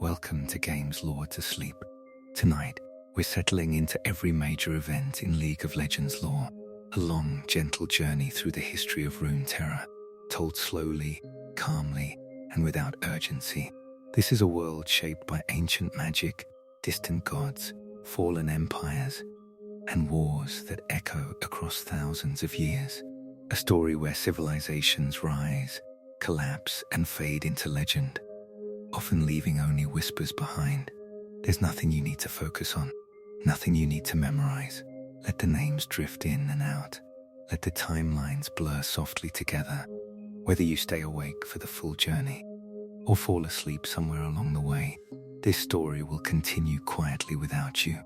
Welcome to Games Lore to Sleep. Tonight, we're settling into every major event in League of Legends lore. A long, gentle journey through the history of Runeterra, told slowly, calmly, and without urgency. This is a world shaped by ancient magic, distant gods, fallen empires, and wars that echo across thousands of years. A story where civilizations rise, collapse, and fade into legend, often leaving only whispers behind. There's nothing you need to focus on, nothing you need to memorize. Let the names drift in and out. Let the timelines blur softly together. Whether you stay awake for the full journey or fall asleep somewhere along the way, this story will continue quietly without you.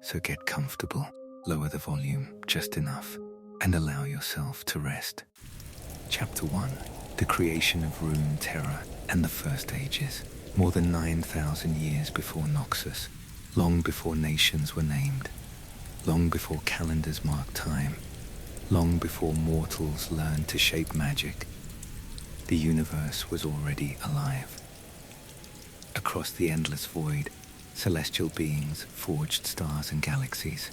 So get comfortable, lower the volume just enough, and allow yourself to rest. Chapter 1. The creation of Runeterra and the First Ages. More than 9,000 years before Noxus, long before nations were named, long before calendars marked time, long before mortals learned to shape magic, the universe was already alive. Across the endless void, celestial beings forged stars and galaxies.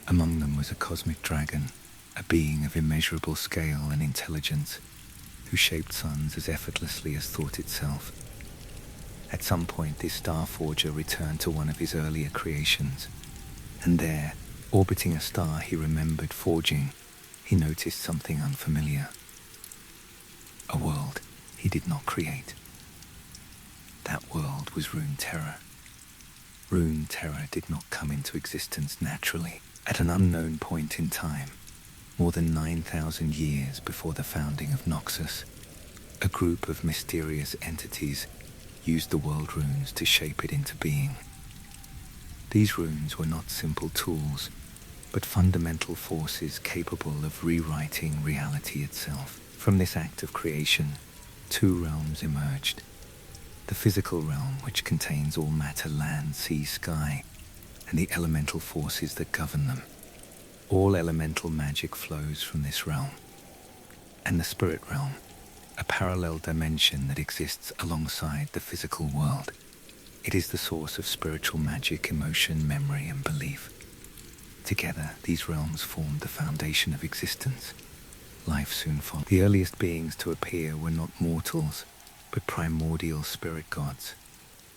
Among them was a cosmic dragon, a being of immeasurable scale and intelligence, who shaped suns as effortlessly as thought itself. At some point, this star forger returned to one of his earlier creations, and there, orbiting a star he remembered forging, he noticed something unfamiliar. A world he did not create. That world was Runeterra. Runeterra did not come into existence naturally. At an unknown point in time, more than 9,000 years before the founding of Noxus, a group of mysterious entities used the world runes to shape it into being. These runes were not simple tools, but fundamental forces capable of rewriting reality itself. From this act of creation, two realms emerged. The physical realm, which contains all matter, land, sea, sky, and the elemental forces that govern them. All elemental magic flows from this realm. And the spirit realm, a parallel dimension that exists alongside the physical world. It is the source of spiritual magic, emotion, memory, and belief. Together, these realms formed the foundation of existence. Life soon followed. The earliest beings to appear were not mortals, but primordial spirit gods,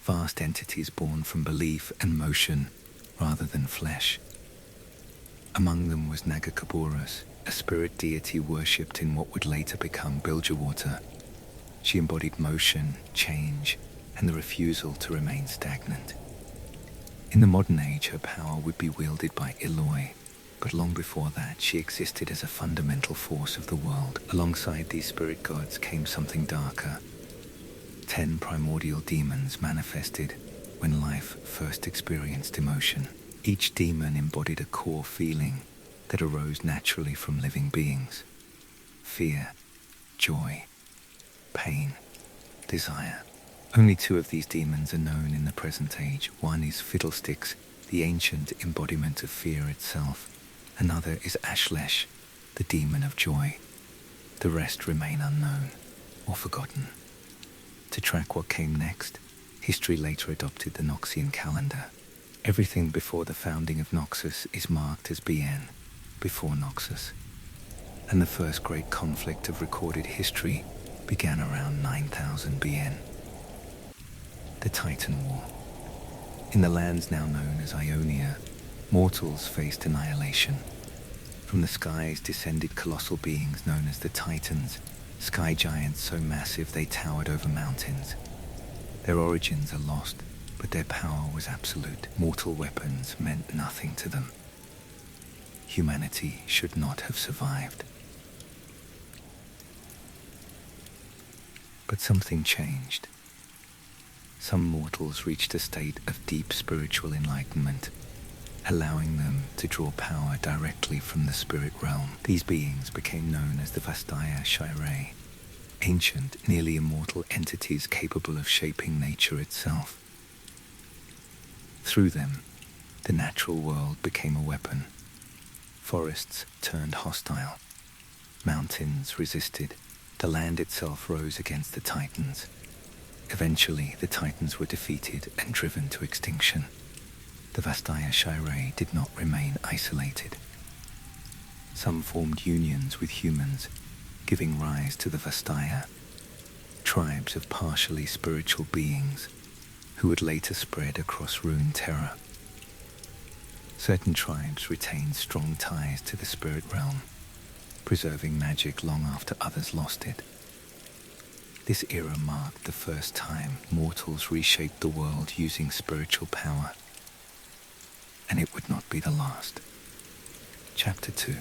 vast entities born from belief and motion rather than flesh. Among them was Nagakaboros, a spirit deity worshipped in what would later become Bilgewater. She embodied motion, change, and the refusal to remain stagnant. In the modern age, her power would be wielded by Eloy, but long before that, she existed as a fundamental force of the world. Alongside these spirit gods came something darker. 10 primordial demons manifested when life first experienced emotion. Each demon embodied a core feeling that arose naturally from living beings. Fear, joy, pain, desire. Only 2 of these demons are known in the present age. One is Fiddlesticks, the ancient embodiment of fear itself. Another is Ashlesh, the demon of joy. The rest remain unknown or forgotten. To track what came next, history later adopted the Noxian calendar. Everything before the founding of Noxus is marked as BN, before Noxus. And the first great conflict of recorded history began around 9000 BN. The Titan War. In the lands now known as Ionia, mortals faced annihilation. From the skies descended colossal beings known as the Titans, sky giants so massive they towered over mountains. Their origins are lost, but their power was absolute. Mortal weapons meant nothing to them. Humanity should not have survived. But something changed. Some mortals reached a state of deep spiritual enlightenment, allowing them to draw power directly from the spirit realm. These beings became known as the Vastaya Shirei, ancient, nearly immortal entities capable of shaping nature itself. Through them, the natural world became a weapon. Forests turned hostile. Mountains resisted. The land itself rose against the Titans. Eventually, the Titans were defeated and driven to extinction. The Vastaya Shirei did not remain isolated. Some formed unions with humans, giving rise to the Vastaya, tribes of partially spiritual beings who would later spread across Runeterra. Certain tribes retained strong ties to the spirit realm, preserving magic long after others lost it. This era marked the first time mortals reshaped the world using spiritual power, and it would not be the last. Chapter 2: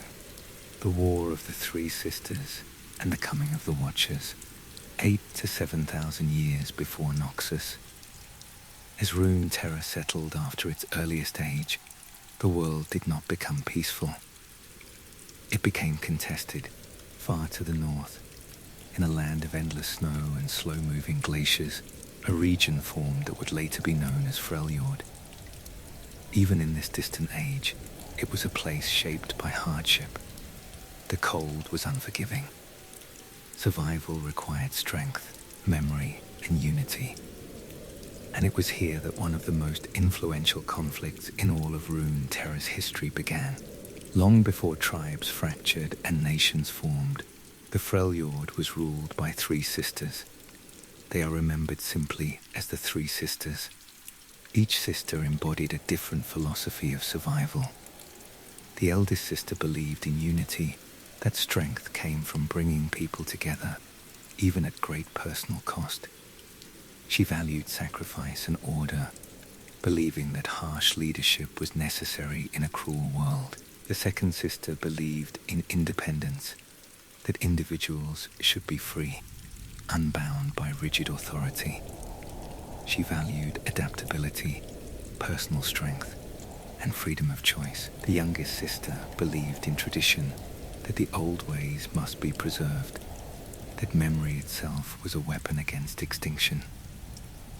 The War of the Three Sisters and the Coming of the Watchers, 8 to 7,000 years before Noxus. As Runeterra settled after its earliest age, the world did not become peaceful. It became contested, far to the north. In a land of endless snow and slow-moving glaciers, a region formed that would later be known as Freljord. Even in this distant age, it was a place shaped by hardship. The cold was unforgiving. Survival required strength, memory, and unity. And it was here that one of the most influential conflicts in all of Runeterra's history began. Long before tribes fractured and nations formed, the Freljord was ruled by three sisters. They are remembered simply as the Three Sisters. Each sister embodied a different philosophy of survival. The eldest sister believed in unity, that strength came from bringing people together, even at great personal cost. She valued sacrifice and order, believing that harsh leadership was necessary in a cruel world. The second sister believed in independence, that individuals should be free, unbound by rigid authority. She valued adaptability, personal strength, and freedom of choice. The youngest sister believed in tradition, that the old ways must be preserved, that memory itself was a weapon against extinction.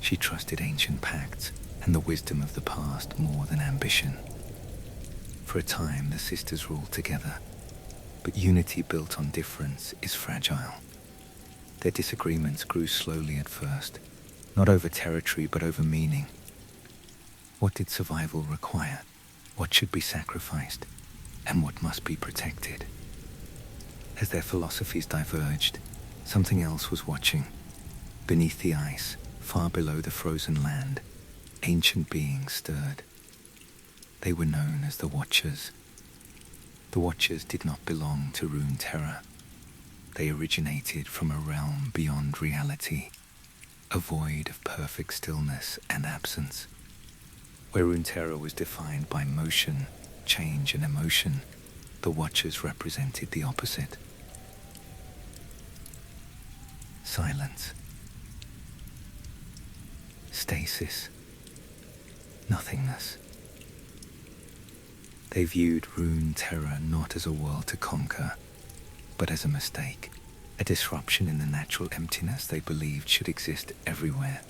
She trusted ancient pacts and the wisdom of the past more than ambition. For a time, the sisters ruled together, but unity built on difference is fragile. Their disagreements grew slowly at first, not over territory but over meaning. What did survival require? What should be sacrificed? And what must be protected? As their philosophies diverged, something else was watching. Beneath the ice, far below the frozen land, ancient beings stirred. They were known as the Watchers. The Watchers did not belong to Runeterra. They originated from a realm beyond reality, a void of perfect stillness and absence. Where Runeterra was defined by motion, change, and emotion, the Watchers represented the opposite. Silence. Stasis. Nothingness. They viewed Runeterra not as a world to conquer, but as a mistake, a disruption in the natural emptiness they believed should exist everywhere.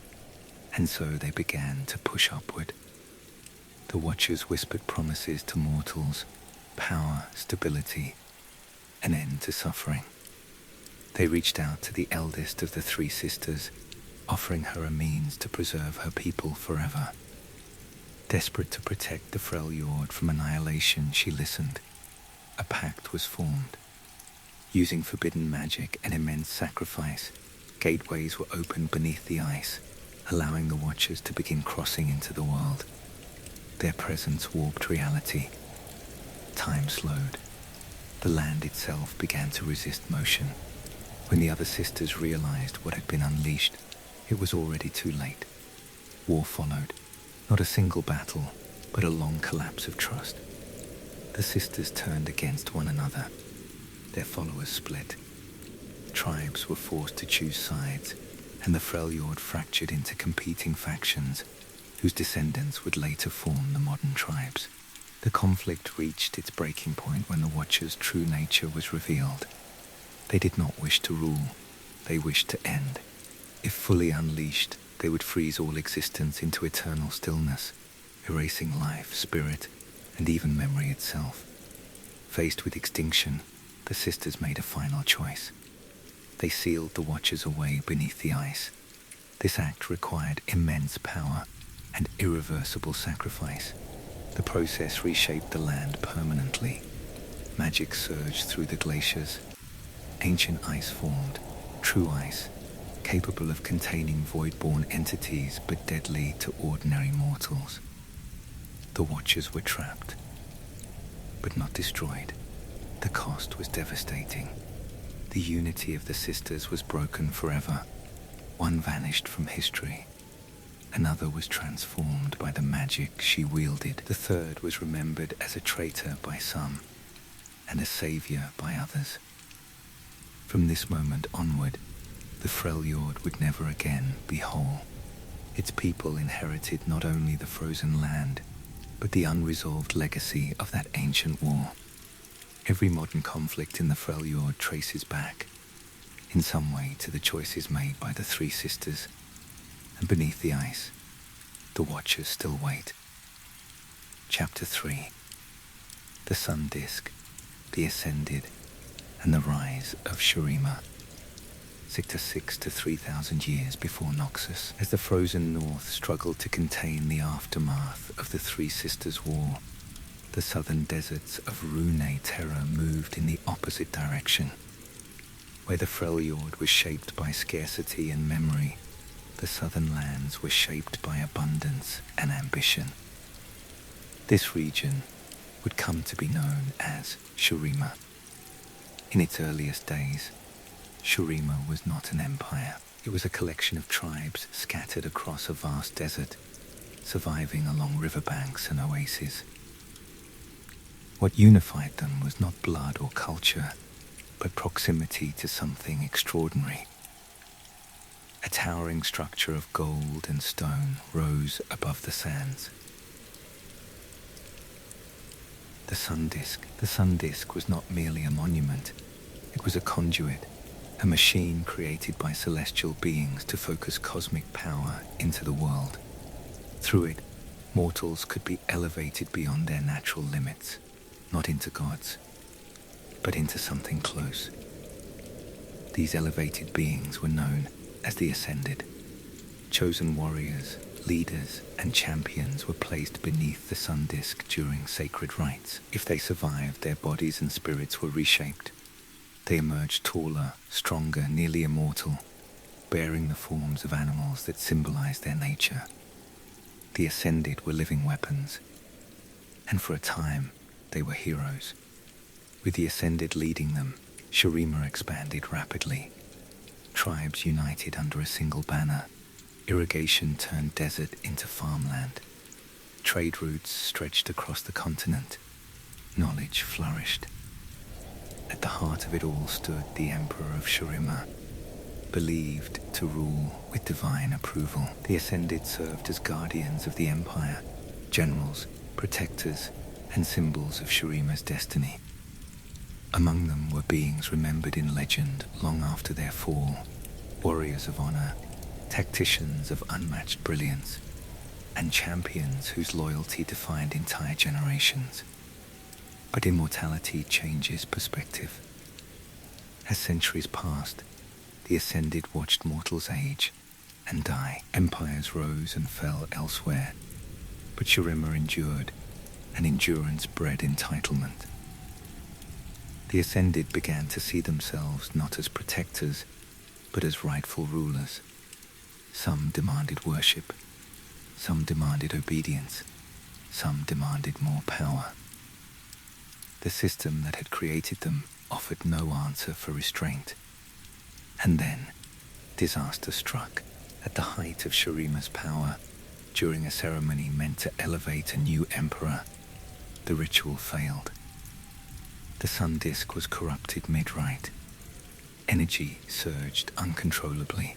And so they began to push upward. The Watchers whispered promises to mortals: power, stability, an end to suffering. They reached out to the eldest of the three sisters, offering her a means to preserve her people forever. Desperate to protect the Freljord from annihilation, she listened. A pact was formed. Using forbidden magic and immense sacrifice, gateways were opened beneath the ice, allowing the Watchers to begin crossing into the world. Their presence warped reality. Time slowed. The land itself began to resist motion. When the other sisters realized what had been unleashed, it was already too late. War followed. Not a single battle, but a long collapse of trust. The sisters turned against one another. Their followers split. Tribes were forced to choose sides, and the Freljord fractured into competing factions, whose descendants would later form the modern tribes. The conflict reached its breaking point when the Watchers' true nature was revealed. They did not wish to rule, they wished to end. If fully unleashed, they would freeze all existence into eternal stillness, erasing life, spirit, and even memory itself. Faced with extinction, the sisters made a final choice. They sealed the Watchers away beneath the ice. This act required immense power and irreversible sacrifice. The process reshaped the land permanently. Magic surged through the glaciers. Ancient ice formed, true ice, capable of containing void-born entities but deadly to ordinary mortals. The Watchers were trapped, but not destroyed. The cost was devastating. The unity of the sisters was broken forever. One vanished from history. Another was transformed by the magic she wielded. The third was remembered as a traitor by some and a savior by others. From this moment onward, the Freljord would never again be whole. Its people inherited not only the frozen land, but the unresolved legacy of that ancient war. Every modern conflict in the Freljord traces back, in some way, to the choices made by the three sisters. And beneath the ice, the Watchers still wait. Chapter 3. The Sun Disk, the Ascended, and the Rise of Shurima. 6 to 3,000 years before Noxus, as the frozen north struggled to contain the aftermath of the Three Sisters' War, the southern deserts of Runeterra moved in the opposite direction. Where the Freljord was shaped by scarcity and memory, the southern lands were shaped by abundance and ambition. This region would come to be known as Shurima. In its earliest days, Shurima was not an empire. It was a collection of tribes scattered across a vast desert, surviving along riverbanks and oases. What unified them was not blood or culture, but proximity to something extraordinary. A towering structure of gold and stone rose above the sands. The Sun Disk. The Sun Disk was not merely a monument. It was a conduit, a machine created by celestial beings to focus cosmic power into the world. Through it, mortals could be elevated beyond their natural limits, not into gods, but into something close. These elevated beings were known as the Ascended. Chosen warriors, leaders, and champions were placed beneath the Sun Disk during sacred rites. If they survived, their bodies and spirits were reshaped. They emerged taller, stronger, nearly immortal, bearing the forms of animals that symbolized their nature. The Ascended were living weapons, and for a time, they were heroes. With the Ascended leading them, Shurima expanded rapidly. Tribes united under a single banner. Irrigation turned desert into farmland. Trade routes stretched across the continent. Knowledge flourished. At the heart of it all stood the Emperor of Shurima, believed to rule with divine approval. The Ascended served as guardians of the Empire, generals, protectors, and symbols of Shurima's destiny. Among them were beings remembered in legend long after their fall, warriors of honor, tacticians of unmatched brilliance, and champions whose loyalty defined entire generations. But immortality changes perspective. As centuries passed, the Ascended watched mortals age and die. Empires rose and fell elsewhere, but Shurima endured, and endurance bred entitlement. The Ascended began to see themselves not as protectors, but as rightful rulers. Some demanded worship, some demanded obedience, some demanded more power. The system that had created them offered no answer for restraint. And then, disaster struck. At the height of Shurima's power, during a ceremony meant to elevate a new emperor, the ritual failed. The Sun Disk was corrupted mid-rite. Energy surged uncontrollably.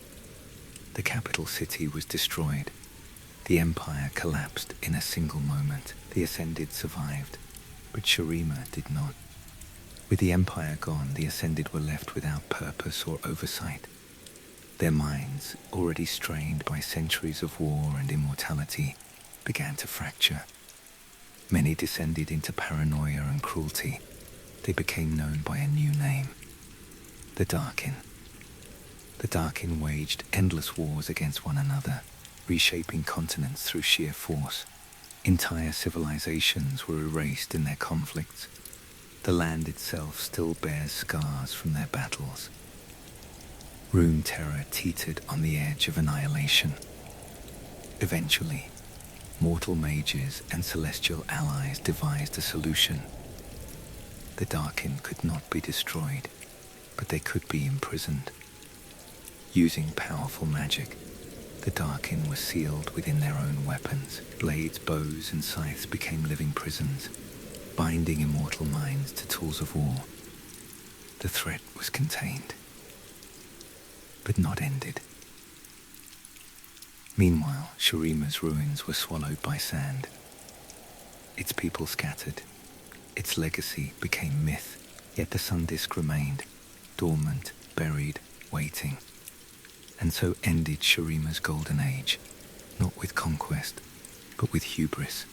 The capital city was destroyed. The empire collapsed in a single moment. The Ascended survived, but Shurima did not. With the empire gone, the Ascended were left without purpose or oversight. Their minds, already strained by centuries of war and immortality, began to fracture. Many descended into paranoia and cruelty. They became known by a new name, the Darkin. The Darkin waged endless wars against one another, reshaping continents through sheer force. Entire civilizations were erased in their conflicts. The land itself still bears scars from their battles. Runeterra teetered on the edge of annihilation. Eventually, mortal mages and celestial allies devised a solution. The Darkin could not be destroyed, but they could be imprisoned. Using powerful magic, the Darkin were sealed within their own weapons. Blades, bows, and scythes became living prisons, binding immortal minds to tools of war. The threat was contained, but not ended. Meanwhile, Shurima's ruins were swallowed by sand. Its people scattered. Its legacy became myth, yet the sun disk remained, dormant, buried, waiting. And so ended Shurima's golden age, not with conquest, but with hubris.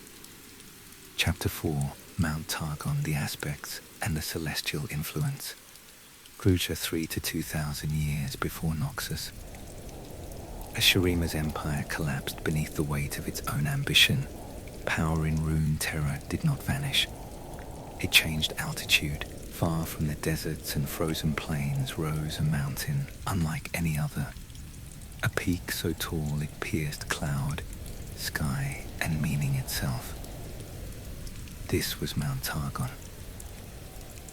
Chapter 4, Mount Targon, the Aspects and the Celestial Influence. Gruja 3 to 2,000 years before Noxus. As Shurima's empire collapsed beneath the weight of its own ambition, power in Runeterra did not vanish. It changed altitude. Far from the deserts and frozen plains rose a mountain unlike any other. A peak so tall it pierced cloud, sky, and meaning itself. This was Mount Targon.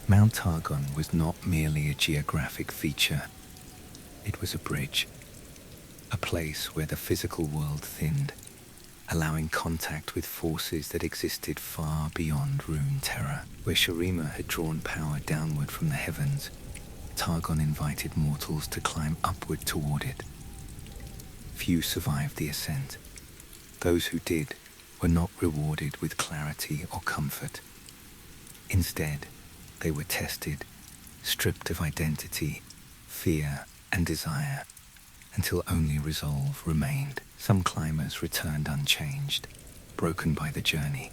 Mount Targon was not merely a geographic feature. It was a bridge, a place where the physical world thinned, allowing contact with forces that existed far beyond Runeterra. Where Shurima had drawn power downward from the heavens, Targon invited mortals to climb upward toward it. Few survived the ascent. Those who did were not rewarded with clarity or comfort. Instead, they were tested, stripped of identity, fear, and desire, until only resolve remained. Some climbers returned unchanged, broken by the journey.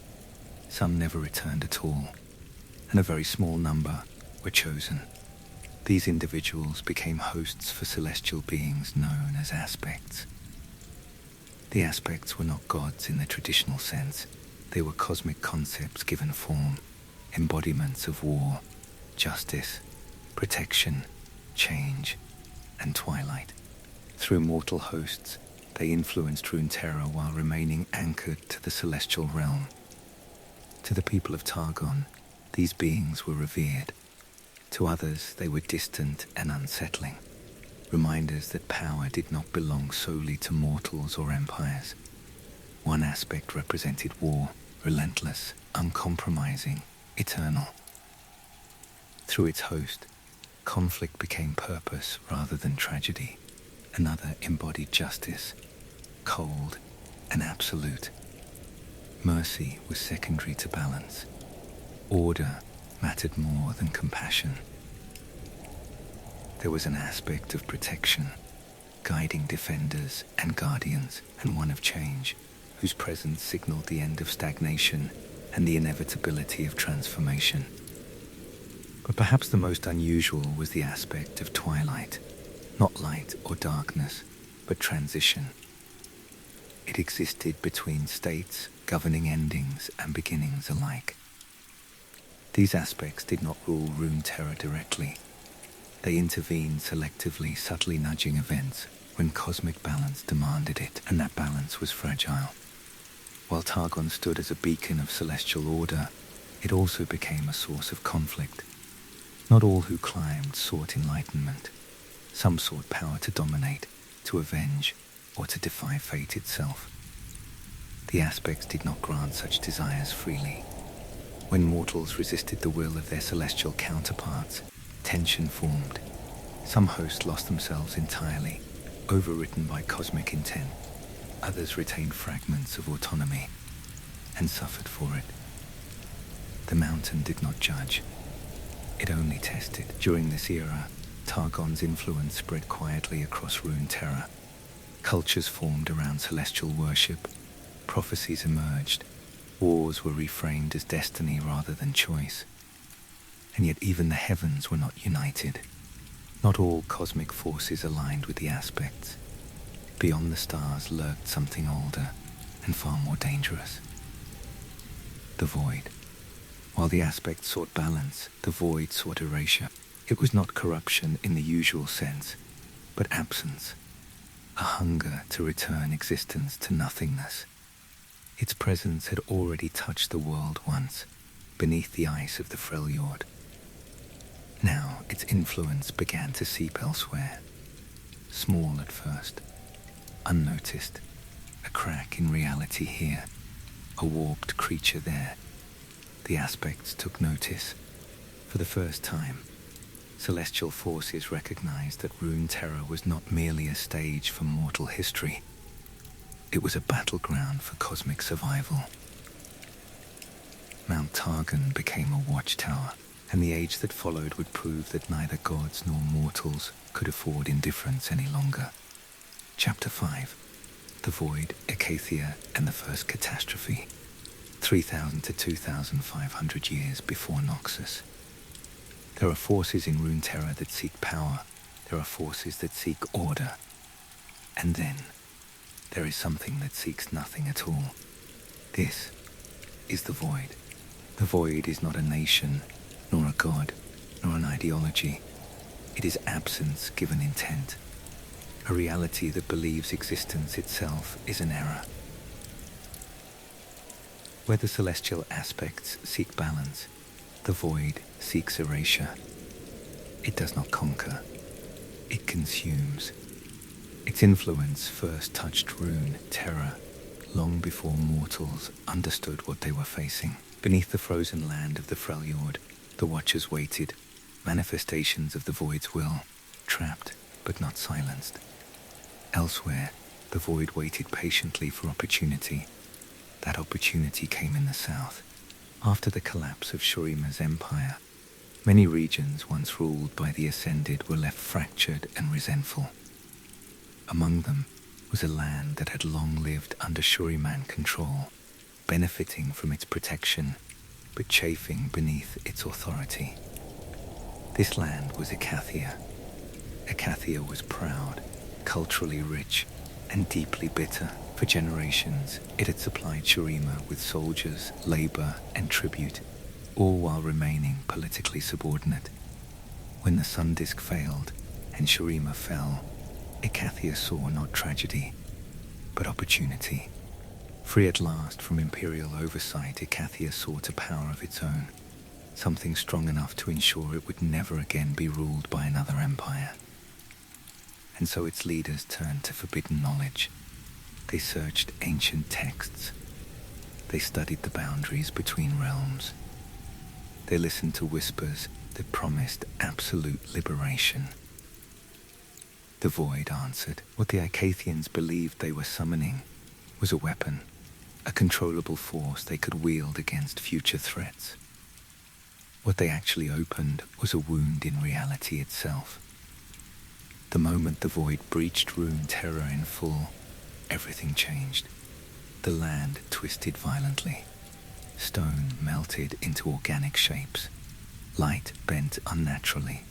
Some never returned at all, and a very small number were chosen. These individuals became hosts for celestial beings known as aspects. The aspects were not gods in the traditional sense. They were cosmic concepts given form, embodiments of war, justice, protection, change, and twilight. Through mortal hosts, they influenced Runeterra while remaining anchored to the celestial realm. To the people of Targon, these beings were revered. To others, they were distant and unsettling, reminders that power did not belong solely to mortals or empires. One aspect represented war, relentless, uncompromising, eternal. Through its host, conflict became purpose rather than tragedy. Another embodied justice, cold and absolute. Mercy was secondary to balance. Order mattered more than compassion. There was an aspect of protection, guiding defenders and guardians, and one of change, whose presence signaled the end of stagnation and the inevitability of transformation. But perhaps the most unusual was the aspect of twilight, not light or darkness, but transition. It existed between states, governing endings and beginnings alike. These aspects did not rule Runeterra directly. They intervened selectively, subtly nudging events when cosmic balance demanded it, and that balance was fragile. While Targon stood as a beacon of celestial order, it also became a source of conflict. Not all who climbed sought enlightenment. Some sought power to dominate, to avenge, or to defy fate itself. The aspects did not grant such desires freely. When mortals resisted the will of their celestial counterparts, tension formed. Some hosts lost themselves entirely, overwritten by cosmic intent. Others retained fragments of autonomy and suffered for it. The mountain did not judge. It only tested. During this era, Targon's influence spread quietly across Runeterra. Cultures formed around celestial worship. Prophecies emerged. Wars were reframed as destiny rather than choice. And yet even the heavens were not united. Not all cosmic forces aligned with the aspects. Beyond the stars lurked something older and far more dangerous. The void. While the aspects sought balance, the void sought erasure. It was not corruption in the usual sense, but absence, a hunger to return existence to nothingness. Its presence had already touched the world once, beneath the ice of the Freljord. Now its influence began to seep elsewhere. Small at first, unnoticed, a crack in reality here, a warped creature there. The aspects took notice. For the first time, celestial forces recognized that Runeterra was not merely a stage for mortal history. It was a battleground for cosmic survival. Mount Targon became a watchtower, and the age that followed would prove that neither gods nor mortals could afford indifference any longer. Chapter 5. The Void, Acacia, and the First Catastrophe. 3,000 to 2,500 years before Noxus. There are forces in Runeterra that seek power. There are forces that seek order. And then, there is something that seeks nothing at all. This is the Void. The Void is not a nation, nor a god, nor an ideology. It is absence given intent. A reality that believes existence itself is an error. Where the celestial aspects seek balance, the void seeks erasure. It does not conquer. It consumes. Its influence first touched Runeterra long before mortals understood what they were facing. Beneath the frozen land of the Freljord, the Watchers waited, manifestations of the void's will, trapped but not silenced. Elsewhere, the void waited patiently for opportunity. That opportunity came in the south. After the collapse of Shurima's empire, many regions once ruled by the Ascended were left fractured and resentful. Among them was a land that had long lived under Shuriman control, benefiting from its protection, but chafing beneath its authority. This land was Acacia. Acacia was proud, culturally rich, and deeply bitter. For generations, it had supplied Shurima with soldiers, labor, and tribute, all while remaining politically subordinate. When the sun disk failed and Shurima fell, Acacia saw not tragedy, but opportunity. Free at last from imperial oversight, Acacia sought a power of its own, something strong enough to ensure it would never again be ruled by another empire. And so its leaders turned to forbidden knowledge. They searched ancient texts. They studied the boundaries between realms. They listened to whispers that promised absolute liberation. The void answered. What the Acacians believed they were summoning was a weapon, a controllable force they could wield against future threats. What they actually opened was a wound in reality itself. The moment the void breached Runeterra in full, everything changed. The land twisted violently. Stone melted into organic shapes. Light bent unnaturally.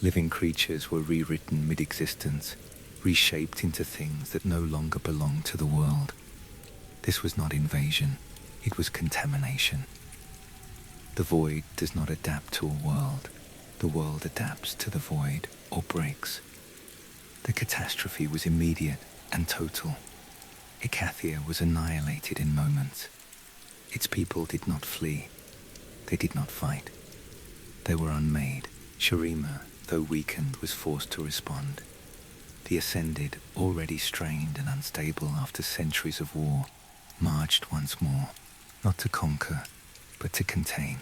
Living creatures were rewritten mid-existence, reshaped into things that no longer belonged to the world. This was not invasion, it was contamination. The void does not adapt to a world. The world adapts to the void or breaks. The catastrophe was immediate and total. Acacia was annihilated in moments. Its people did not flee. They did not fight. They were unmade. Shurima, though weakened, was forced to respond. The Ascended, already strained and unstable after centuries of war, marched once more, not to conquer, but to contain.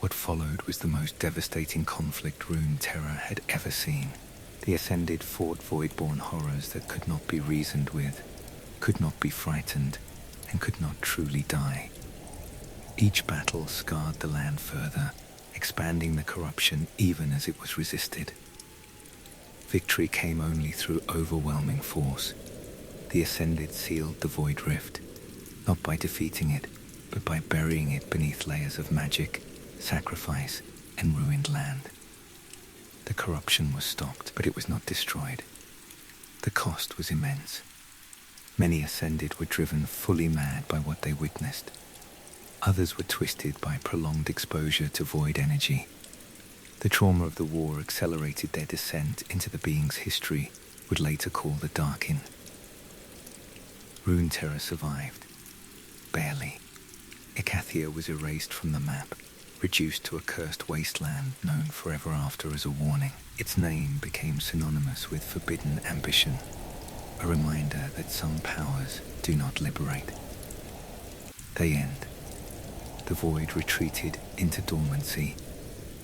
What followed was the most devastating conflict Runeterra had ever seen. The Ascended fought void-born horrors that could not be reasoned with, could not be frightened, and could not truly die. Each battle scarred the land further, expanding the corruption even as it was resisted. Victory came only through overwhelming force. The Ascended sealed the Void Rift, not by defeating it, but by burying it beneath layers of magic, sacrifice, and ruined land. The corruption was stopped, but it was not destroyed. The cost was immense. Many Ascended were driven fully mad by what they witnessed. Others were twisted by prolonged exposure to void energy. The trauma of the war accelerated their descent into the beings history would later call the Darkin. Runeterra survived. Barely. Icathia was erased from the map, reduced to a cursed wasteland known forever after as a warning. Its name became synonymous with forbidden ambition, a reminder that some powers do not liberate. They end. The void retreated into dormancy,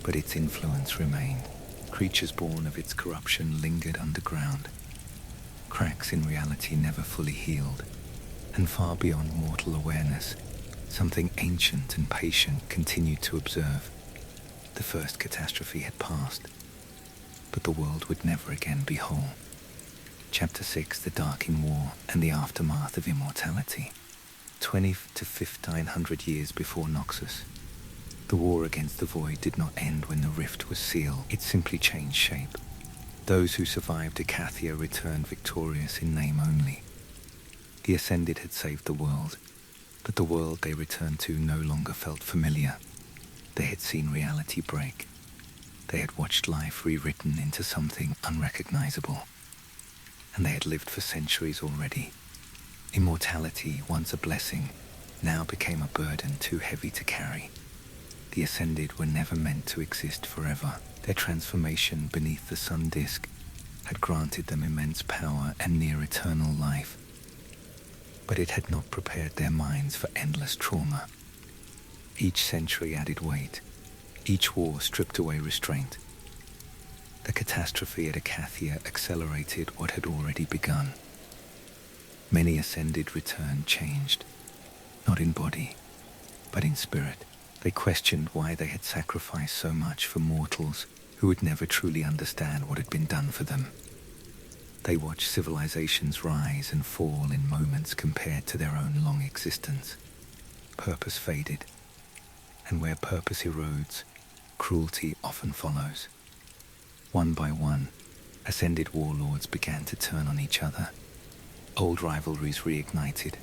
but its influence remained. Creatures born of its corruption lingered underground. Cracks in reality never fully healed, and far beyond mortal awareness, something ancient and patient continued to observe. The first catastrophe had passed, but the world would never again be whole. Chapter 6, The Darkin War and the Aftermath of Immortality. 20 to 1500 years before Noxus. The war against the void did not end when the rift was sealed. It simply changed shape. Those who survived Icathia returned victorious in name only. The Ascended had saved the world, but the world they returned to no longer felt familiar. They had seen reality break. They had watched life rewritten into something unrecognizable. And they had lived for centuries already. Immortality, once a blessing, now became a burden too heavy to carry. The Ascended were never meant to exist forever. Their transformation beneath the sun disk had granted them immense power and near eternal life. But it had not prepared their minds for endless trauma. Each century added weight. Each war stripped away restraint. The catastrophe at Icathia accelerated what had already begun. Many Ascended returned changed, not in body, but in spirit. They questioned why they had sacrificed so much for mortals who would never truly understand what had been done for them. They watched civilizations rise and fall in moments compared to their own long existence. Purpose faded, and where purpose erodes, cruelty often follows. One by one, Ascended warlords began to turn on each other. Old rivalries reignited.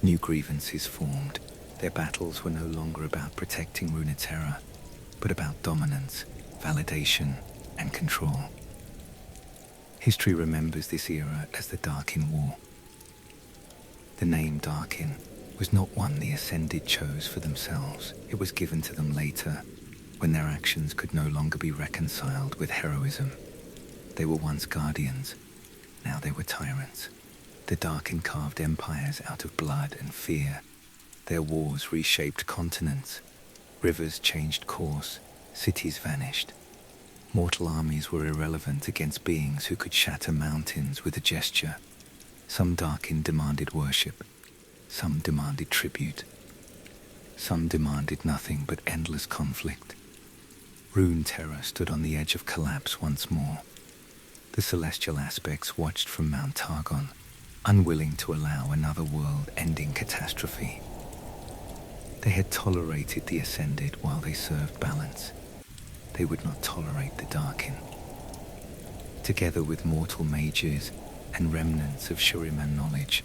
New grievances formed. Their battles were no longer about protecting Runeterra, but about dominance, validation, and control. History remembers this era as the Darkin War. The name Darkin was not one the Ascended chose for themselves. It was given to them later, when their actions could no longer be reconciled with heroism. They were once guardians, now they were tyrants. The Darkin carved empires out of blood and fear. Their wars reshaped continents. Rivers changed course. Cities vanished. Mortal armies were irrelevant against beings who could shatter mountains with a gesture. Some Darkin demanded worship. Some demanded tribute. Some demanded nothing but endless conflict. Runeterra stood on the edge of collapse once more. The celestial aspects watched from Mount Targon, unwilling to allow another world-ending catastrophe. They had tolerated the Ascended while they served balance. They would not tolerate the Darkin. Together with mortal mages and remnants of Shurima knowledge,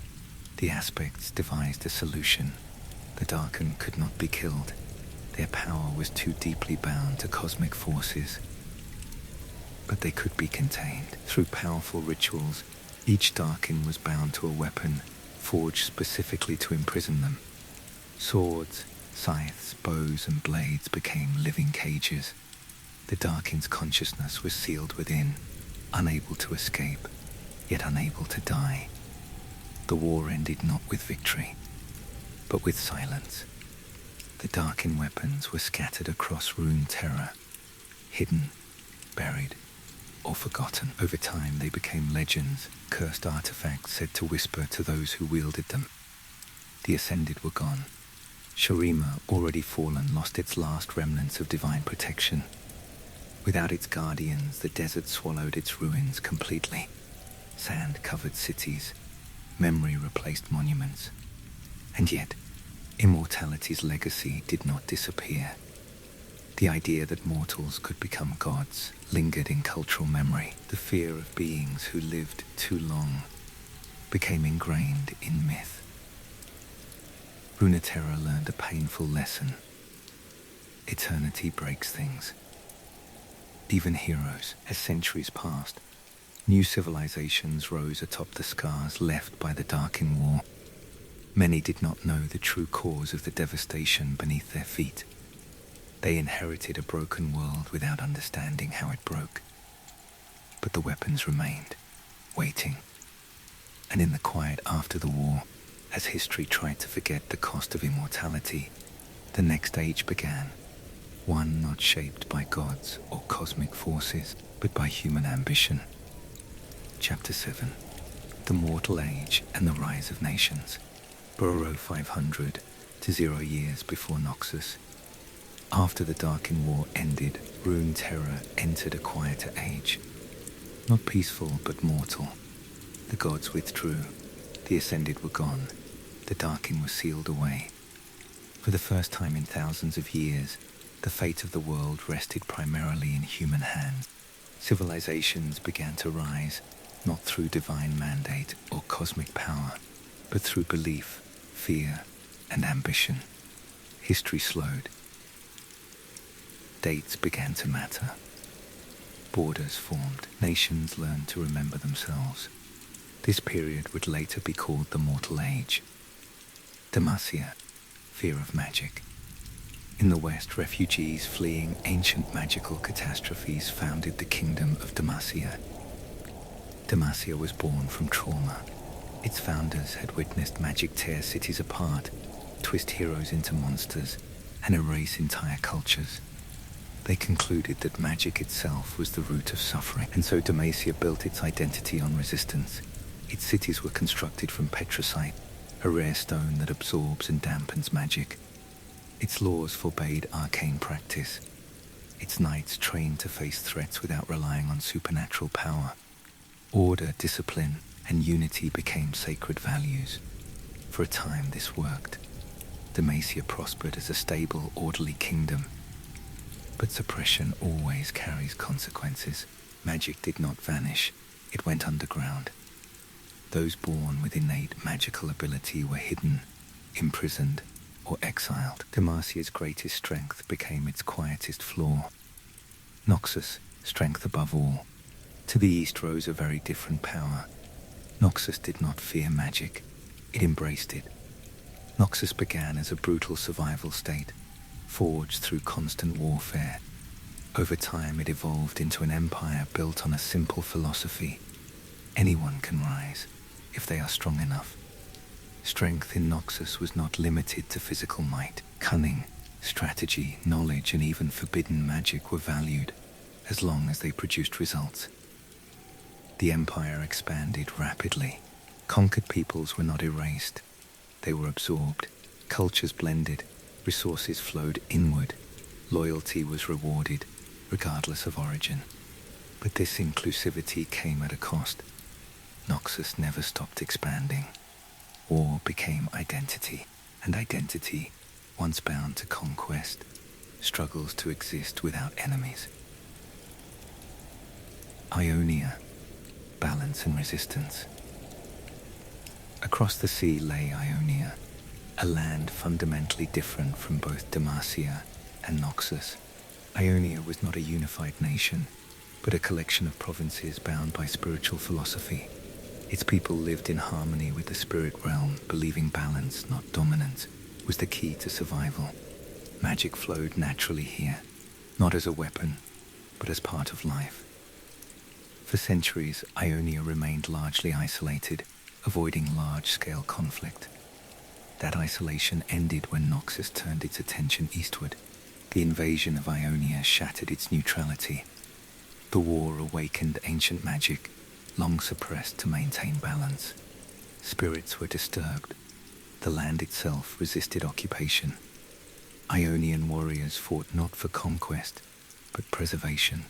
the aspects devised a solution. The Darkin could not be killed. Their power was too deeply bound to cosmic forces. But they could be contained. Through powerful rituals, each Darkin was bound to a weapon forged specifically to imprison them. Swords, scythes, bows, and blades became living cages. The Darkin's consciousness was sealed within, unable to escape, yet unable to die. The war ended not with victory, but with silence. The Darkin weapons were scattered across Runeterra, hidden, buried, or forgotten. Over time they became legends, cursed artifacts said to whisper to those who wielded them. The Ascended were gone. Shurima, already fallen, lost its last remnants of divine protection. Without its guardians, the desert swallowed its ruins completely. Sand covered cities. Memory replaced monuments. And yet, immortality's legacy did not disappear. The idea that mortals could become gods lingered in cultural memory. The fear of beings who lived too long became ingrained in myth. Runeterra learned a painful lesson. Eternity breaks things. Even heroes, as centuries passed, new civilizations rose atop the scars left by the Darkin War. Many did not know the true cause of the devastation beneath their feet. They inherited a broken world without understanding how it broke. But the weapons remained, waiting. And in the quiet after the war, as history tried to forget the cost of immortality, the next age began. One not shaped by gods or cosmic forces, but by human ambition. Chapter 7. The Mortal Age and the Rise of Nations. Burrow 500 to 0 years before Noxus. After the Darkin War ended, Runeterra entered a quieter age. Not peaceful, but mortal. The gods withdrew. The Ascended were gone. The Darkin was sealed away. For the first time in thousands of years, the fate of the world rested primarily in human hands. Civilizations began to rise, not through divine mandate or cosmic power, but through belief, fear, and ambition. History slowed. Dates began to matter. Borders formed. Nations learned to remember themselves. This period would later be called the Mortal Age. Demacia, fear of magic. In the West, refugees fleeing ancient magical catastrophes founded the kingdom of Demacia. Demacia was born from trauma. Its founders had witnessed magic tear cities apart, twist heroes into monsters, and erase entire cultures. They concluded that magic itself was the root of suffering, and so Demacia built its identity on resistance. Its cities were constructed from petrocite, a rare stone that absorbs and dampens magic. Its laws forbade arcane practice. Its knights trained to face threats without relying on supernatural power. Order, discipline, and unity became sacred values. For a time this worked. Demacia prospered as a stable, orderly kingdom. But suppression always carries consequences. Magic did not vanish. It went underground. Those born with innate magical ability were hidden, imprisoned, or exiled. Demacia's greatest strength became its quietest flaw. Noxus, strength above all. To the east rose a very different power. Noxus did not fear magic. It embraced it. Noxus began as a brutal survival state, forged through constant warfare. Over time, it evolved into an empire built on a simple philosophy. Anyone can rise, if they are strong enough. Strength in Noxus was not limited to physical might. Cunning, strategy, knowledge, and even forbidden magic were valued, as long as they produced results. The empire expanded rapidly. Conquered peoples were not erased. They were absorbed. Cultures blended. Resources flowed inward. Loyalty was rewarded, regardless of origin. But this inclusivity came at a cost. Noxus never stopped expanding. War became identity, and identity, once bound to conquest, struggles to exist without enemies. Ionia, balance and resistance. Across the sea lay Ionia, a land fundamentally different from both Demacia and Noxus. Ionia was not a unified nation, but a collection of provinces bound by spiritual philosophy. Its people lived in harmony with the spirit realm, believing balance, not dominance, was the key to survival. Magic flowed naturally here, not as a weapon, but as part of life. For centuries, Ionia remained largely isolated, avoiding large-scale conflict. That isolation ended when Noxus turned its attention eastward. The invasion of Ionia shattered its neutrality. The war awakened ancient magic, long suppressed to maintain balance. Spirits were disturbed. The land itself resisted occupation. Ionian warriors fought not for conquest, but preservation.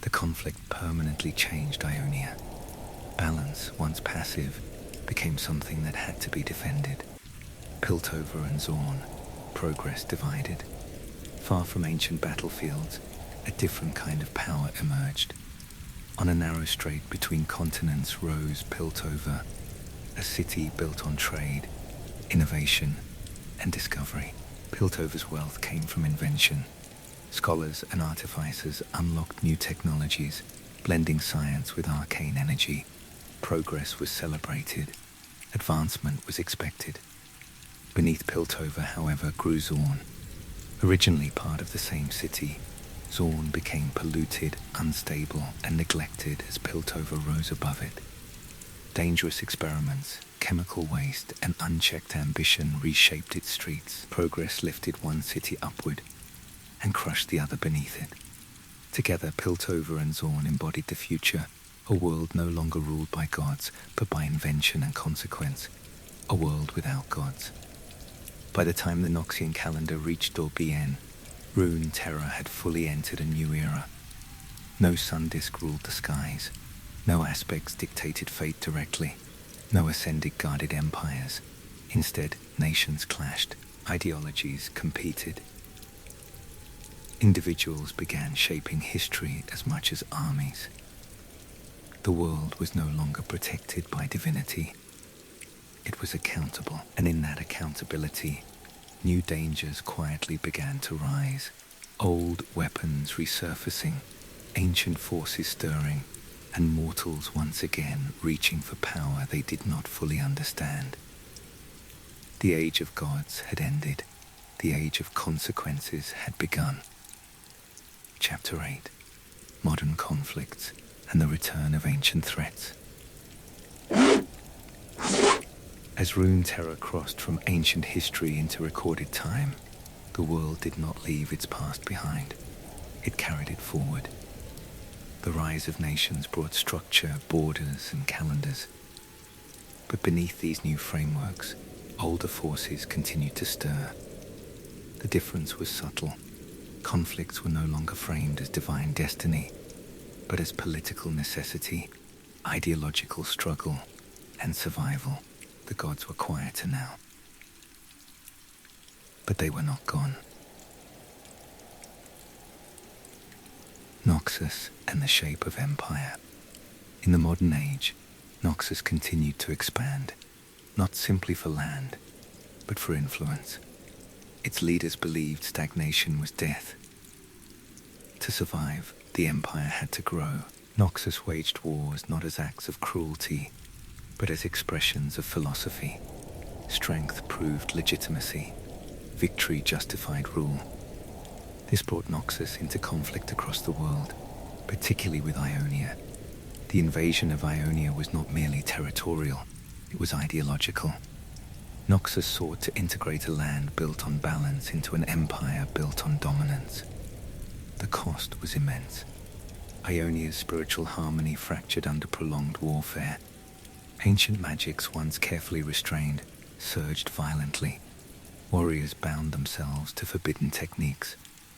The conflict permanently changed Ionia. Balance, once passive, became something that had to be defended. Piltover and Zorn, progress divided. Far from ancient battlefields, a different kind of power emerged. On a narrow strait between continents rose Piltover, a city built on trade, innovation, and discovery. Piltover's wealth came from invention. Scholars and artificers unlocked new technologies, blending science with arcane energy. Progress was celebrated. Advancement was expected. Beneath Piltover, however, grew Zorn. Originally part of the same city, Zorn became polluted, unstable, and neglected as Piltover rose above it. Dangerous experiments, chemical waste, and unchecked ambition reshaped its streets. Progress lifted one city upward and crushed the other beneath it. Together, Piltover and Zorn embodied the future, a world no longer ruled by gods, but by invention and consequence, a world without gods. By the time the Noxian calendar reached Orbien, Runeterra had fully entered a new era. No sun disk ruled the skies, no aspects dictated fate directly, no ascended guarded empires. Instead, nations clashed, ideologies competed. Individuals began shaping history as much as armies. The world was no longer protected by divinity. It was accountable, and in that accountability, new dangers quietly began to rise. Old weapons resurfacing, ancient forces stirring, and mortals once again reaching for power they did not fully understand. The age of gods had ended. The age of consequences had begun. Chapter 8. Modern conflicts and the return of ancient threats. As Runeterra crossed from ancient history into recorded time, the world did not leave its past behind. It carried it forward. The rise of nations brought structure, borders, and calendars. But beneath these new frameworks, older forces continued to stir. The difference was subtle. Conflicts were no longer framed as divine destiny, but as political necessity, ideological struggle, and survival. The gods were quieter now. But they were not gone. Noxus and the shape of empire. In the modern age, Noxus continued to expand, not simply for land, but for influence. Its leaders believed stagnation was death. To survive, the empire had to grow. Noxus waged wars not as acts of cruelty, but as expressions of philosophy. Strength proved legitimacy. Victory justified rule. This brought Noxus into conflict across the world, particularly with Ionia. The invasion of Ionia was not merely territorial, it was ideological. Noxus sought to integrate a land built on balance into an empire built on dominance. The cost was immense. Ionia's spiritual harmony fractured under prolonged warfare. Ancient magics, once carefully restrained, surged violently. Warriors bound themselves to forbidden techniques.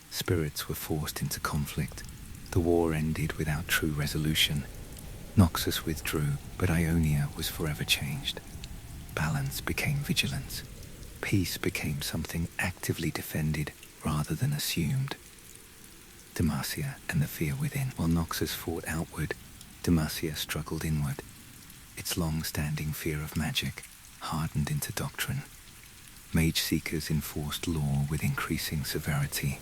Spirits were forced into conflict. The war ended without true resolution. Noxus withdrew, but Ionia was forever changed. Balance became vigilance. Peace became something actively defended rather than assumed. Demacia and the fear within. While Noxus fought outward, Demacia struggled inward. Its long-standing fear of magic hardened into doctrine. Mage seekers enforced law with increasing severity.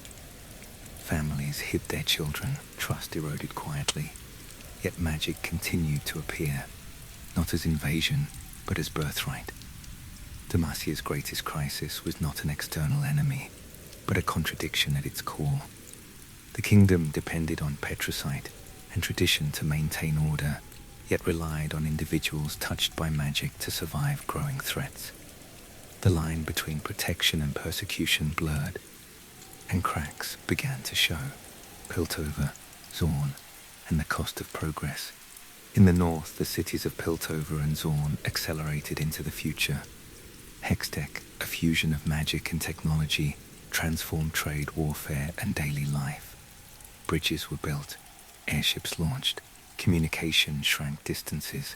Families hid their children, trust eroded quietly. Yet magic continued to appear, not as invasion, but as birthright. Demacia's greatest crisis was not an external enemy, but a contradiction at its core. The kingdom depended on patricide and tradition to maintain order, yet relied on individuals touched by magic to survive growing threats. The line between protection and persecution blurred, and cracks began to show. Piltover, Zorn, and the cost of progress. In the north, the cities of Piltover and Zorn accelerated into the future. Hextech, a fusion of magic and technology, transformed trade, warfare, and daily life. Bridges were built, airships launched, communication shrank distances.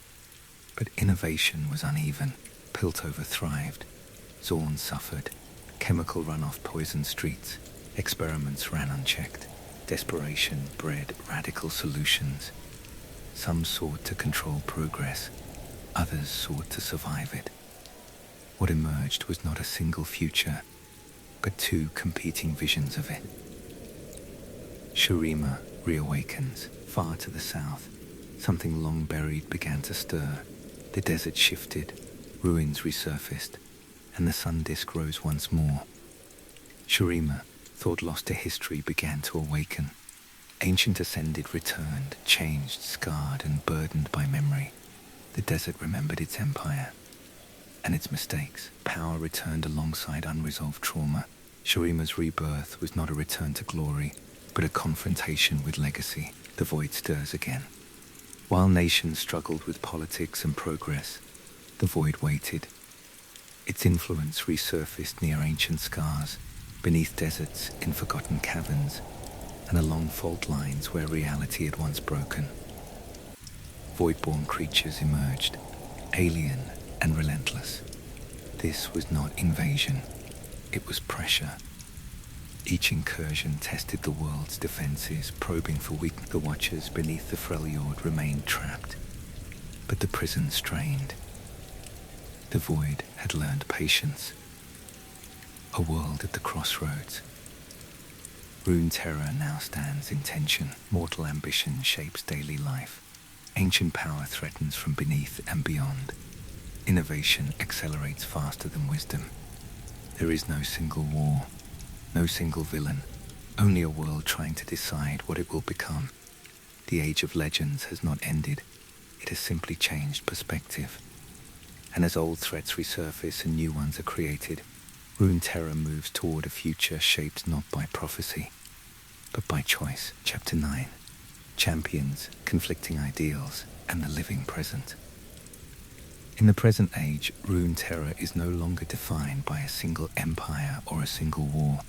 But innovation was uneven. Piltover thrived. Zorn suffered. Chemical runoff poisoned streets. Experiments ran unchecked. Desperation bred radical solutions. Some sought to control progress, others sought to survive it. What emerged was not a single future, but two competing visions of it. Shurima reawakens. Far to the south, something long buried began to stir. The desert shifted, ruins resurfaced, and the sun disk rose once more. Shurima, thought lost to history, began to awaken. Ancient ascended returned, changed, scarred, and burdened by memory. The desert remembered its empire and its mistakes. Power returned alongside unresolved trauma. Shurima's rebirth was not a return to glory, but a confrontation with legacy. The void stirs again. While nations struggled with politics and progress, the void waited. Its influence resurfaced near ancient scars, beneath deserts, in forgotten caverns, and along fault lines where reality had once broken. Void-born creatures emerged, alien and relentless. This was not invasion, it was pressure. Each incursion tested the world's defenses, probing for weakness. The watchers beneath the Freljord remained trapped, but the prison strained. The void had learned patience. A world at the crossroads. Runeterra now stands in tension. Mortal ambition shapes daily life. Ancient power threatens from beneath and beyond. Innovation accelerates faster than wisdom. There is no single war, no single villain, only a world trying to decide what it will become. The age of legends has not ended. It has simply changed perspective. And as old threats resurface and new ones are created, Runeterra moves toward a future shaped not by prophecy, but by choice. Chapter 9. Champions, conflicting ideals, and the living present. In the present age, Runeterra is no longer defined by a single empire or a single war.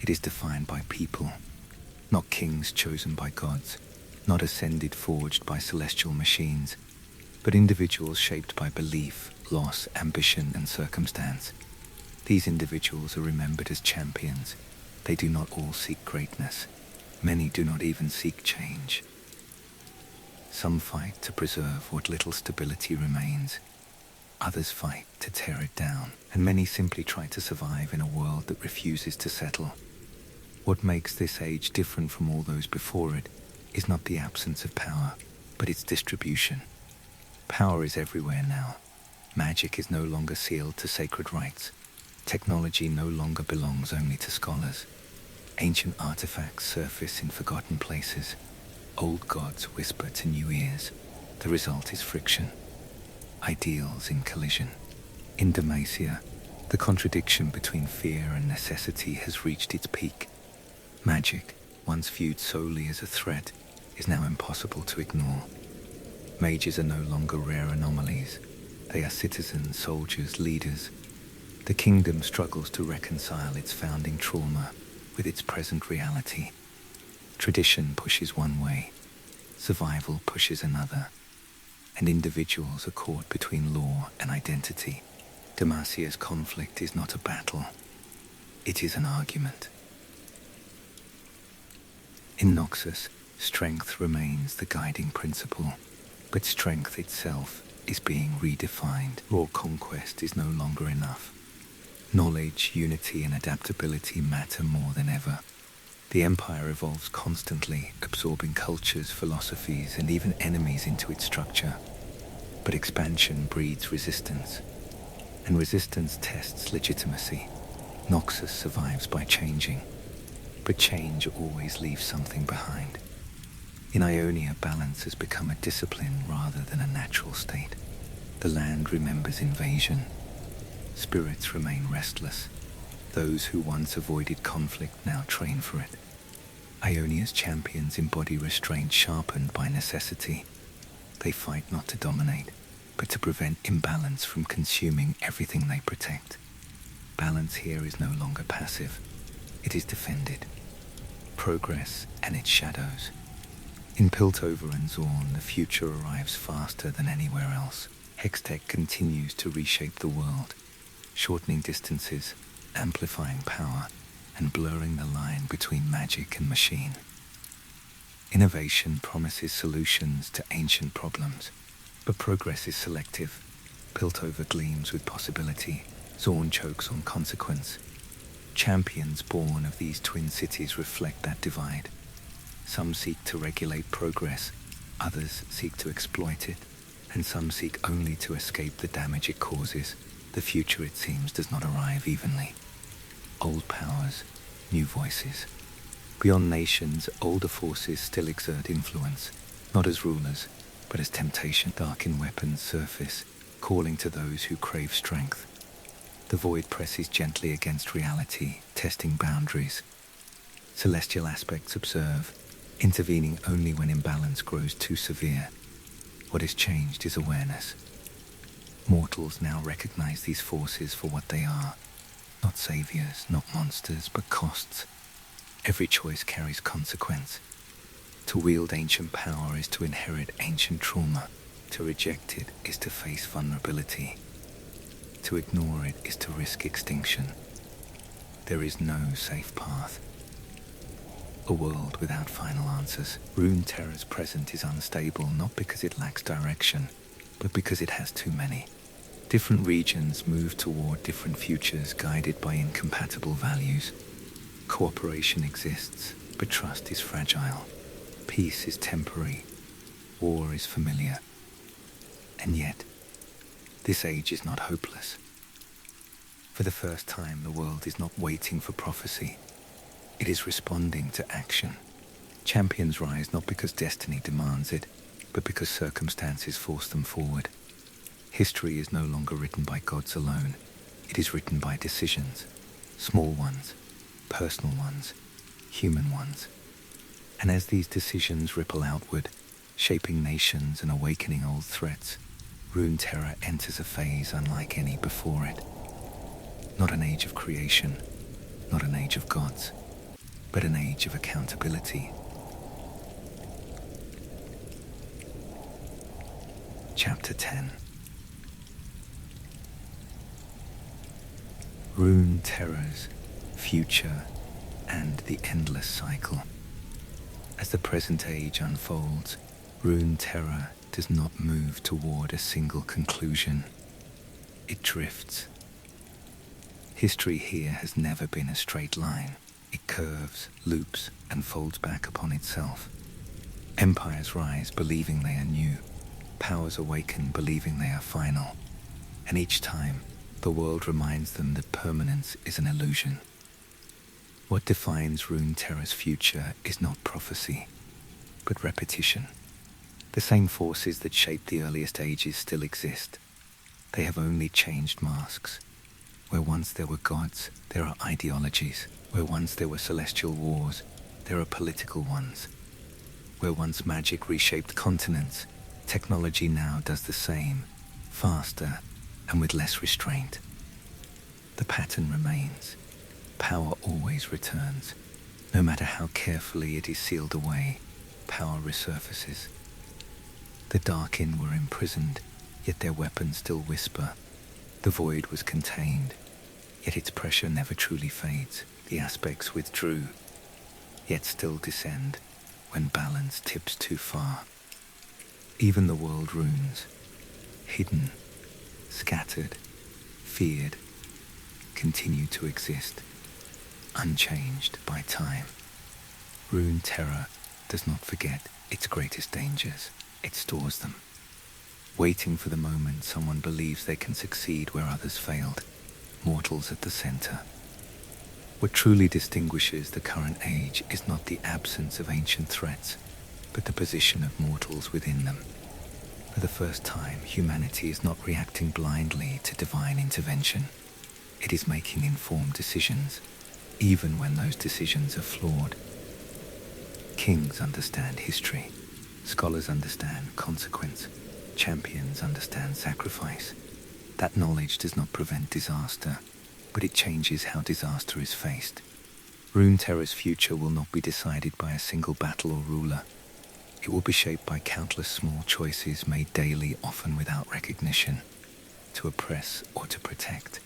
It is defined by people, not kings chosen by gods, not ascended forged by celestial machines, but individuals shaped by belief, loss, ambition, and circumstance. These individuals are remembered as champions. They do not all seek greatness. Many do not even seek change. Some fight to preserve what little stability remains. Others fight to tear it down, and many simply try to survive in a world that refuses to settle. What makes this age different from all those before it is not the absence of power, but its distribution. Power is everywhere now. Magic is no longer sealed to sacred rites. Technology no longer belongs only to scholars. Ancient artifacts surface in forgotten places. Old gods whisper to new ears. The result is friction. Ideals in collision. In Demacia, the contradiction between fear and necessity has reached its peak. Magic, once viewed solely as a threat, is now impossible to ignore. Mages are no longer rare anomalies. They are citizens, soldiers, leaders. The kingdom struggles to reconcile its founding trauma with its present reality. Tradition pushes one way, survival pushes another, and individuals are caught between law and identity. Demacia's conflict is not a battle, it is an argument. In Noxus, strength remains the guiding principle, but strength itself is being redefined. Raw conquest is no longer enough. Knowledge, unity, and adaptability matter more than ever. The empire evolves constantly, absorbing cultures, philosophies, and even enemies into its structure. But expansion breeds resistance, and resistance tests legitimacy. Noxus survives by changing, but change always leaves something behind. In Ionia, balance has become a discipline rather than a natural state. The land remembers invasion. Spirits remain restless. Those who once avoided conflict now train for it. Ionia's champions embody restraint sharpened by necessity. They fight not to dominate, but to prevent imbalance from consuming everything they protect. Balance here is no longer passive. It is defended. Progress and its shadows. In Piltover and Zorn, the future arrives faster than anywhere else. Hextech continues to reshape the world, shortening distances, amplifying power, and blurring the line between magic and machine. Innovation promises solutions to ancient problems, but progress is selective. Piltover gleams with possibility, Zorn chokes on consequence. Champions born of these twin cities reflect that divide. Some seek to regulate progress, others seek to exploit it, and some seek only to escape the damage it causes. The future, it seems, does not arrive evenly. Old powers, new voices. Beyond nations, older forces still exert influence, not as rulers, but as temptation. Darkened weapons surface, calling to those who crave strength. The void presses gently against reality, testing boundaries. Celestial aspects observe, intervening only when imbalance grows too severe. What is changed is awareness. Mortals now recognize these forces for what they are. Not saviors, not monsters, but costs. Every choice carries consequence. To wield ancient power is to inherit ancient trauma. To reject it is to face vulnerability. To ignore it is to risk extinction. There is no safe path. A world without final answers. Runeterra's present is unstable, not because it lacks direction, but because it has too many. Different regions move toward different futures, guided by incompatible values. Cooperation exists, but trust is fragile. Peace is temporary. War is familiar. And yet, this age is not hopeless. For the first time, the world is not waiting for prophecy. It is responding to action. Champions rise not because destiny demands it, but because circumstances force them forward. History is no longer written by gods alone. It is written by decisions. Small ones, personal ones, human ones. And as these decisions ripple outward, shaping nations and awakening old threats, Runeterra enters a phase unlike any before it. Not an age of creation, not an age of gods, but an age of accountability. Chapter 10. Runeterra's future and the endless cycle. As the present age unfolds, Runeterra does not move toward a single conclusion. It drifts. History here has never been a straight line. It curves, loops, and folds back upon itself. Empires rise believing they are new. Powers awaken believing they are final. And each time, the world reminds them that permanence is an illusion. What defines Runeterra's future is not prophecy, but repetition. The same forces that shaped the earliest ages still exist. They have only changed masks. Where once there were gods, there are ideologies. Where once there were celestial wars, there are political ones. Where once magic reshaped continents, technology now does the same, faster and with less restraint. The pattern remains. Power always returns. No matter how carefully it is sealed away, power resurfaces. The Darkin were imprisoned, yet their weapons still whisper. The void was contained, yet its pressure never truly fades. The aspects withdrew, yet still descend when balance tips too far. Even the world runes, hidden, scattered, feared, continue to exist, unchanged by time. Runeterra does not forget its greatest dangers. It stores them, waiting for the moment someone believes they can succeed where others failed. Mortals at the center. What truly distinguishes the current age is not the absence of ancient threats, but the position of mortals within them. For the first time, humanity is not reacting blindly to divine intervention. It is making informed decisions, even when those decisions are flawed. Kings understand history. Scholars understand consequence. Champions understand sacrifice. That knowledge does not prevent disaster, but it changes how disaster is faced. Runeterra's future will not be decided by a single battle or ruler. It will be shaped by countless small choices made daily, often without recognition. To oppress or to protect,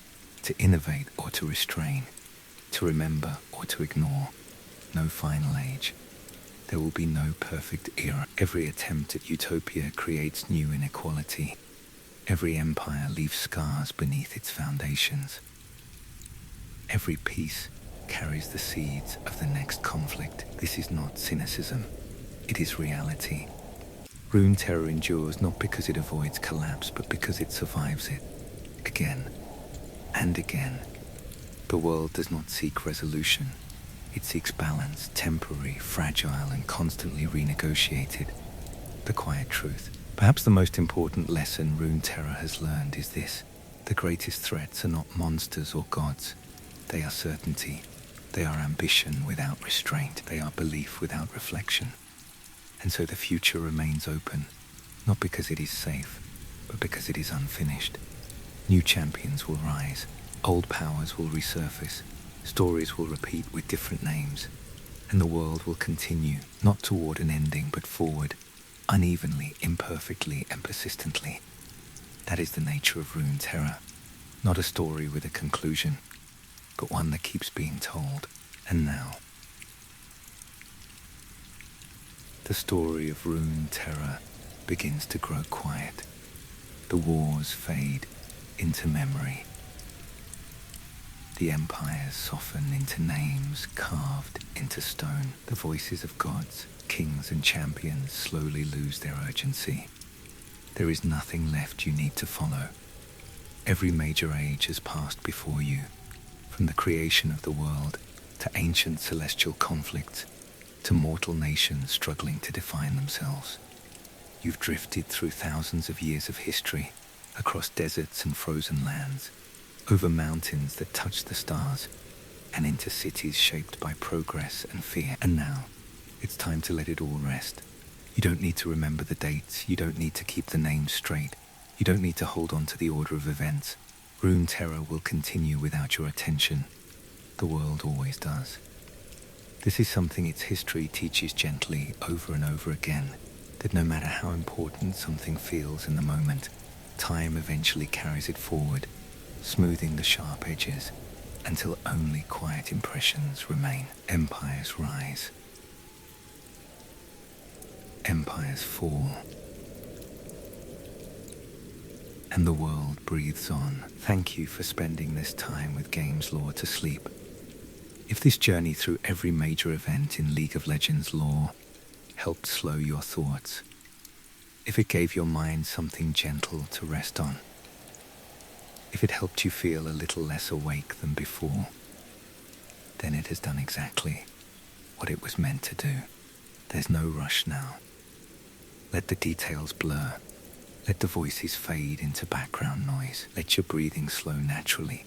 to innovate or to restrain, to remember or to ignore. No final age. There will be no perfect era. Every attempt at utopia creates new inequality. Every empire leaves scars beneath its foundations. Every peace carries the seeds of the next conflict. This is not cynicism. It is reality. Runeterra endures not because it avoids collapse, but because it survives it. Again and again. The world does not seek resolution. It seeks balance, temporary, fragile, and constantly renegotiated. The quiet truth. Perhaps the most important lesson Runeterra has learned is this. The greatest threats are not monsters or gods. They are certainty. They are ambition without restraint. They are belief without reflection. And so the future remains open, not because it is safe, but because it is unfinished. New champions will rise. Old powers will resurface. Stories will repeat with different names. And the world will continue, not toward an ending, but forward, unevenly, imperfectly, and persistently. That is the nature of Runeterra. Not a story with a conclusion, but one that keeps being told. And now, the story of Runeterra begins to grow quiet. The wars fade into memory. The empires soften into names carved into stone. The voices of gods, kings, and champions slowly lose their urgency. There is nothing left you need to follow. Every major age has passed before you, from the creation of the world to ancient celestial conflicts to mortal nations struggling to define themselves. You've drifted through thousands of years of history, across deserts and frozen lands, over mountains that touch the stars, and into cities shaped by progress and fear. And now, it's time to let it all rest. You don't need to remember the dates, you don't need to keep the names straight, you don't need to hold on to the order of events. Runeterra will continue without your attention. The world always does. This is something its history teaches gently over and over again, that no matter how important something feels in the moment, time eventually carries it forward, smoothing the sharp edges until only quiet impressions remain. Empires rise. Empires fall. And the world breathes on. Thank you for spending this time with Games Lore to Sleep. If this journey through every major event in League of Legends lore helped slow your thoughts, if it gave your mind something gentle to rest on, if it helped you feel a little less awake than before, then it has done exactly what it was meant to do. There's no rush now. Let the details blur. Let the voices fade into background noise. Let your breathing slow naturally,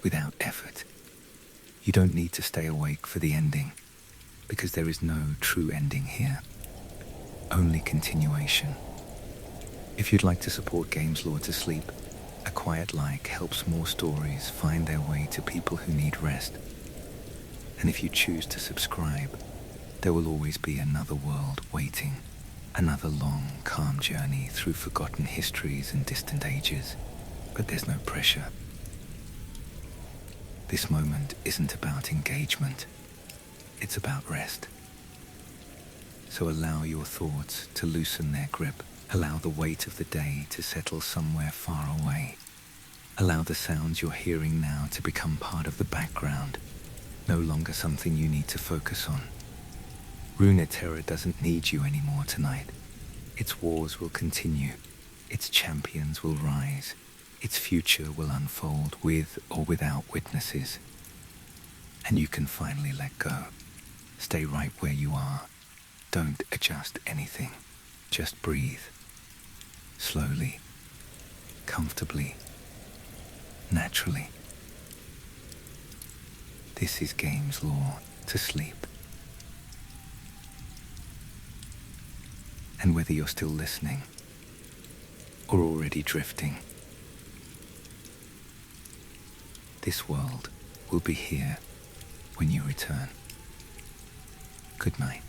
without effort. You don't need to stay awake for the ending, because there is no true ending here. Only continuation. If you'd like to support Games Lore to Sleep, a quiet like helps more stories find their way to people who need rest. And if you choose to subscribe, there will always be another world waiting, another long, calm journey through forgotten histories and distant ages. But there's no pressure. This moment isn't about engagement. It's about rest. So allow your thoughts to loosen their grip. Allow the weight of the day to settle somewhere far away. Allow the sounds you're hearing now to become part of the background, no longer something you need to focus on. Runeterra doesn't need you anymore tonight. Its wars will continue. Its champions will rise. Its future will unfold with or without witnesses. And you can finally let go. Stay right where you are. Don't adjust anything. Just breathe. Slowly. Comfortably. Naturally. This is Games Lore to Sleep. And whether you're still listening or already drifting, this world will be here when you return. Good night.